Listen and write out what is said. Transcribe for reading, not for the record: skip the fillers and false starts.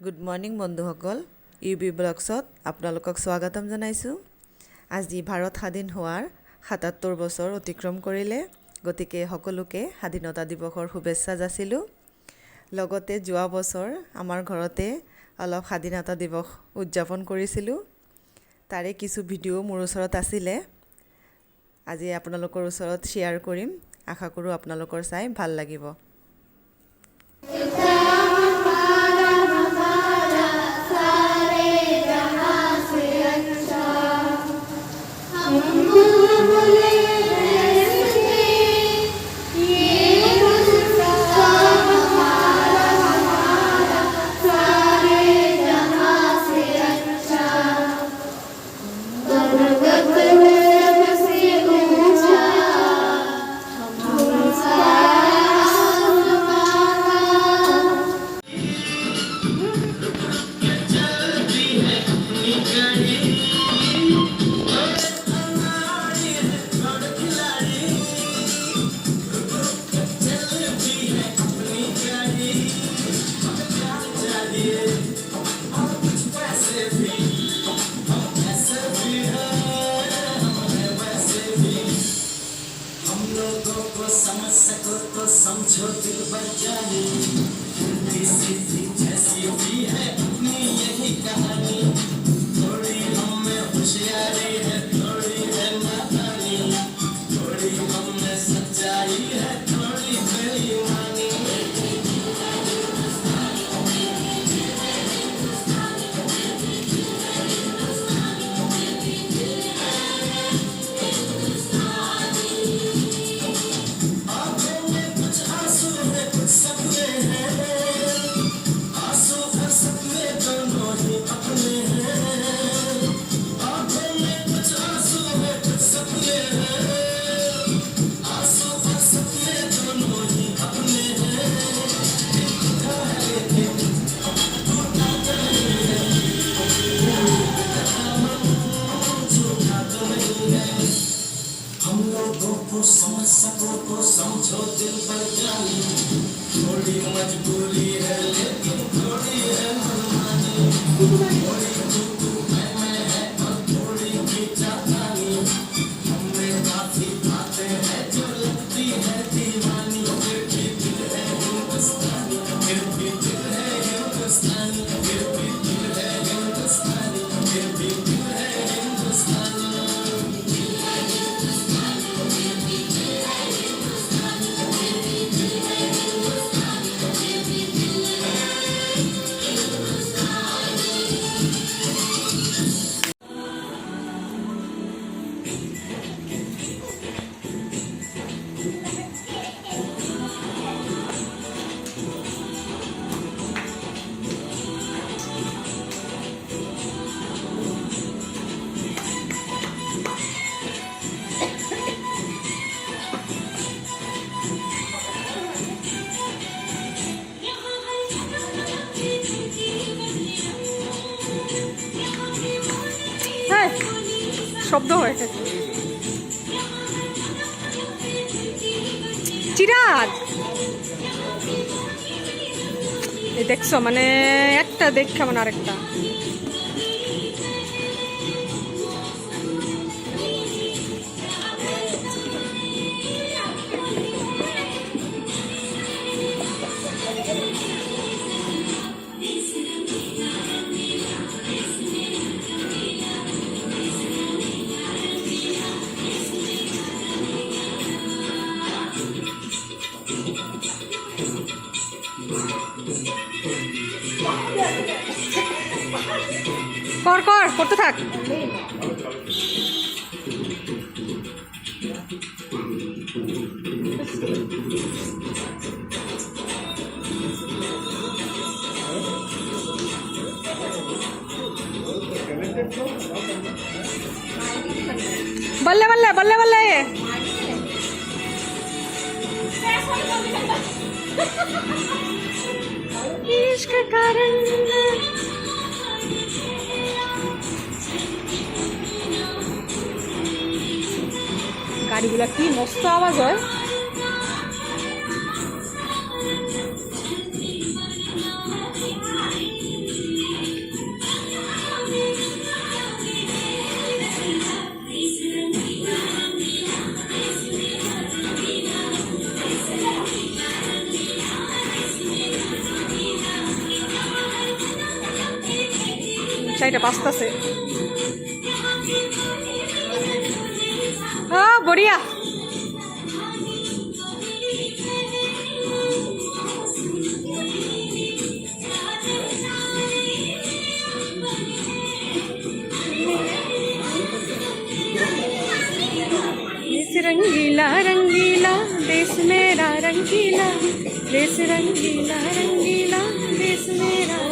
Good morning বন্ধুসকল, UV ব্লগছত আপোনালোকক স্বাগতম জনাইছোঁ। আজি ভাৰত স্বাধীন হোৱাৰ ৭৭ বছৰ অতিক্ৰম কৰিলে, গতিকে সকলোকে স্বাধীনতা দিৱসৰ শুভেচ্ছা যাচিলোঁ। লগতে যোৱা বছৰ আমাৰ ঘৰতে অলপ স্বাধীনতা দিৱস উদযাপন কৰিছিলোঁ। তাৰে কিছু ভিডিঅ' মোৰ ওচৰত আছিলে, আজি আপোনালোকৰ ওচৰত শ্বেয়াৰ কৰিম। আশা কৰোঁ আপোনালোকৰ চাই ভাল লাগিব। समझ सको तो समझो दिल भर जानी, सीधी जैसी भी है अपनी यही कहानी। थोड़ी हम में होशियारी है, थोड़ी है नादानी, थोड़ी हम में सच्चाई है, थोड़ी बेईमानी। समझ सको तो समझो दिल पर जानी, थोड़ी मजबूरी है लेकिन थोड़ी है मनमानी, थोड़ी तू मैं है और थोड़ी की चाहतानी। हमें काफी बातें हैं जो लगती है दीवानी, फिर भी दिल है हिंदुस्तानी, फिर भी दिल है हिंदुस्तानी, फिर भी दिल है हिंदुस्तानी, फिर भी दिल है हिंदुस्तानी। শব্দ হয়েছে। চিরাগ এই দেখছো, মানে একটা দেখা মানে আরেকটা। কর কর করতে থাক। बल्ले बल्ले बल्ले बल्ले इश्क कारण গাড়িগুলা কি মস্ত আওয়াজ হয়। চাইটা পাঁচটাছে বঢ়িয়া देश रंगीला रंगीला देश मेरा रंगीला देश रंगीला रंगीला देश मेरा